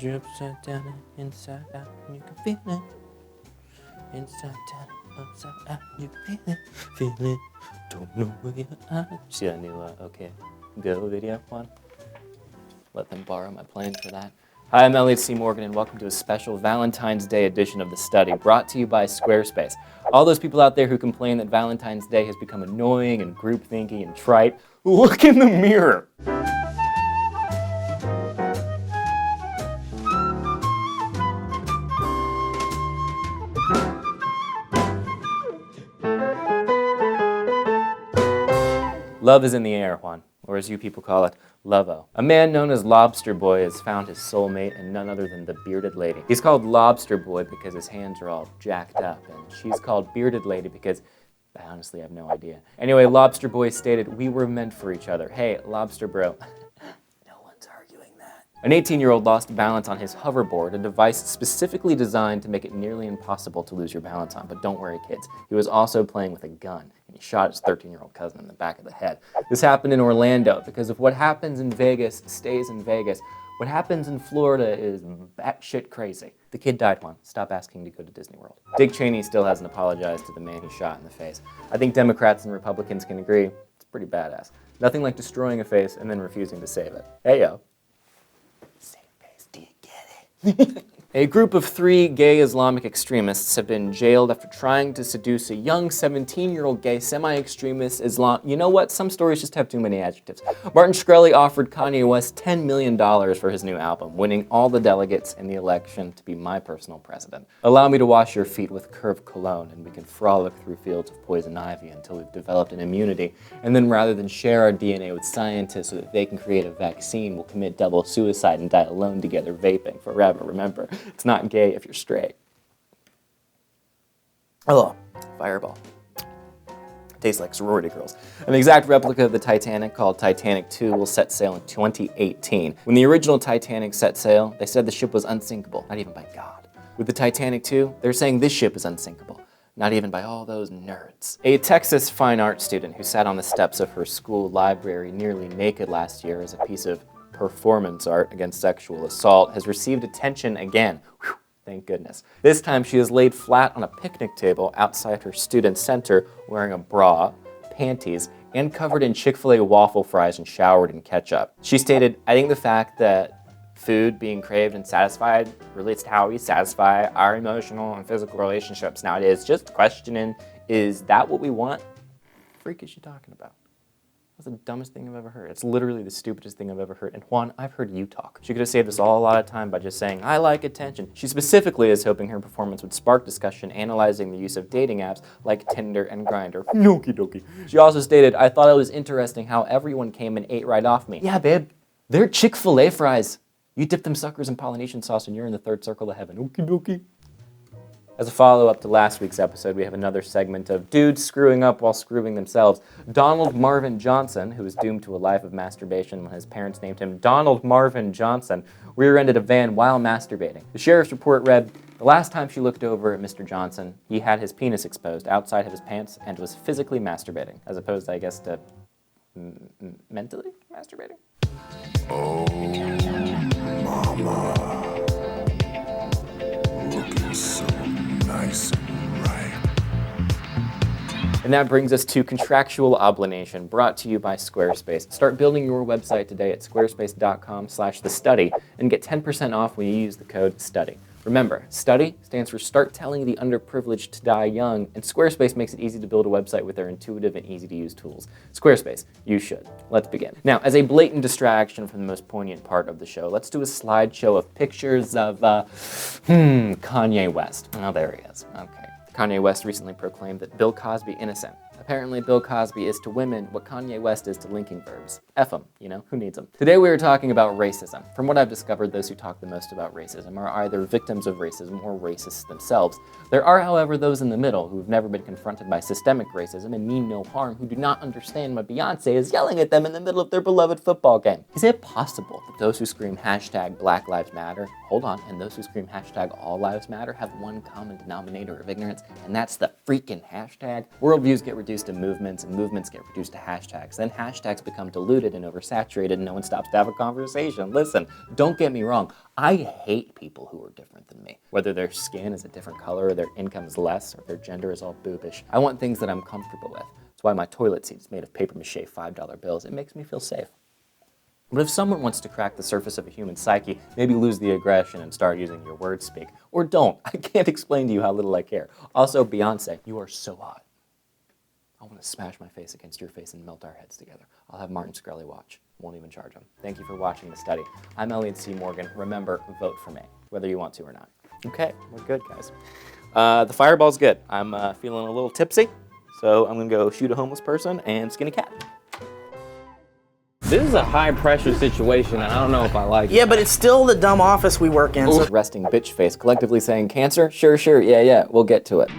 You're upside down and inside out, and you can feel it. Inside down, upside out, you can feel it. Don't know where you are. See that new OK Go video, Juan? Let them borrow my plane for that. Hi, I'm Elliot C. Morgan, and welcome to a special Valentine's Day edition of The Study, brought to you by SquareSpace. All those people out there who complain that Valentine's Day has become annoying and groupthinky and trite, look in the mirror. Love is in the air, Juan, or as you people call it, Lovo. A man known as Lobster Boy has found his soulmate in none other than the Bearded Lady. He's called Lobster Boy because his hands are all jacked up, and she's called Bearded Lady because I honestly have no idea. Anyway, Lobster Boy stated, "We were meant for each other." Hey, Lobster Bro. No one's arguing that. An 18-year-old lost balance on his hoverboard, a device specifically designed to make it nearly impossible to lose your balance on. But don't worry, kids. He was also playing with a gun, and he shot his 13-year-old cousin in the back of the head. This happened in Orlando because if what happens in Vegas stays in Vegas, what happens in Florida is batshit crazy. The kid died, Juan. Stop asking to go to Disney World. Dick Cheney still hasn't apologized to the man he shot in the face. I think Democrats and Republicans can agree it's pretty badass. Nothing like destroying a face and then refusing to save it. Hey, yo. Save face, do you get it? A group of 3 gay Islamic extremists have been jailed after trying to seduce a young 17-year-old gay semi-extremist Islam. You know what? Some stories just have too many adjectives. Martin Shkreli offered Kanye West $10 million for his new album, winning all the delegates in the election to be my personal president. Allow me to wash your feet with Curve cologne, and we can frolic through fields of poison ivy until we've developed an immunity. And then rather than share our DNA with scientists so that they can create a vaccine, we'll commit double suicide and die alone together vaping forever. Remember, it's not gay if you're straight. Oh, Fireball. Tastes like sorority girls. An exact replica of the Titanic called Titanic 2 will set sail in 2018. When the original Titanic set sail, they said the ship was unsinkable, not even by God. With the Titanic 2, they're saying this ship is unsinkable, not even by all those nerds. A Texas fine art student who sat on the steps of her school library nearly naked last year as a piece of performance art against sexual assault has received attention again. Whew, thank goodness. This time she is laid flat on a picnic table outside her student center wearing a bra, panties, and covered in Chick-fil-A waffle fries and showered in ketchup. She stated, "I think the fact that food being craved and satisfied relates to how we satisfy our emotional and physical relationships nowadays. Just questioning, is that what we want? Freak is she talking about? That's the dumbest thing I've ever heard. It's literally the stupidest thing I've ever heard. And Juan, I've heard you talk. She could have saved us all a lot of time by just saying, I like attention. She specifically is hoping her performance would spark discussion, analyzing the use of dating apps like Tinder and Grindr. Okie dokie. She also stated, I thought it was interesting how everyone came and ate right off me. Yeah, babe, they're Chick-fil-A fries. You dip them suckers in Polynesian sauce and you're in the third circle of heaven. Okie dokie. As a follow-up to last week's episode, we have another segment of dudes screwing up while screwing themselves. Donald Marvin Johnson, who was doomed to a life of masturbation when his parents named him Donald Marvin Johnson, rear-ended a van while masturbating. The sheriff's report read, the last time she looked over at Mr. Johnson, he had his penis exposed outside of his pants and was physically masturbating, as opposed, I guess, to mentally masturbating? Oh, mama, looking so nice and ripe. And that brings us to contractual obligation, brought to you by Squarespace. Start building your website today at squarespace.com/thestudy and get 10% off when you use the code STUDY. Remember, STUDY stands for Start Telling the Underprivileged to Die Young, and Squarespace makes it easy to build a website with their intuitive and easy-to-use tools. Squarespace, you should. Let's begin. Now, as a blatant distraction from the most poignant part of the show, let's do a slideshow of pictures of, Kanye West. Oh, there he is. Okay. Kanye West recently proclaimed that Bill Cosby innocent. Apparently, Bill Cosby is to women what Kanye West is to linking verbs. F them, you know, who needs them? Today we are talking about racism. From what I've discovered, those who talk the most about racism are either victims of racism or racists themselves. There are, however, those in the middle who've never been confronted by systemic racism and mean no harm, who do not understand why Beyonce is yelling at them in the middle of their beloved football game. Is it possible that those who scream hashtag Black Lives Matter, hold on, and those who scream hashtag All Lives Matter have one common denominator of ignorance, and that's the freaking hashtag? Worldviews get reduced to movements, and movements get reduced to hashtags. Then hashtags become diluted and oversaturated, and no one stops to have a conversation. Listen, don't get me wrong. I hate people who are different than me. Whether their skin is a different color, or their income is less, or their gender is all boobish. I want things that I'm comfortable with. That's why my toilet seat is made of paper-mache $5 bills. It makes me feel safe. But if someone wants to crack the surface of a human psyche, maybe lose the aggression and start using your word speak. Or don't. I can't explain to you how little I care. Also, Beyonce, you are so hot. I want to smash my face against your face and melt our heads together. I'll have Martin Shkreli watch. Won't even charge him. Thank you for watching the study. I'm Elliot C. Morgan. Remember, vote for me, whether you want to or not. Okay, we're good, guys. The fireball's good. I'm feeling a little tipsy, so I'm going to go shoot a homeless person and skin a cat. This is a high-pressure situation, and I don't know if I like it. Yeah, but it's still the dumb office we work in. So Resting bitch face, collectively saying, cancer? Sure, yeah, we'll get to it.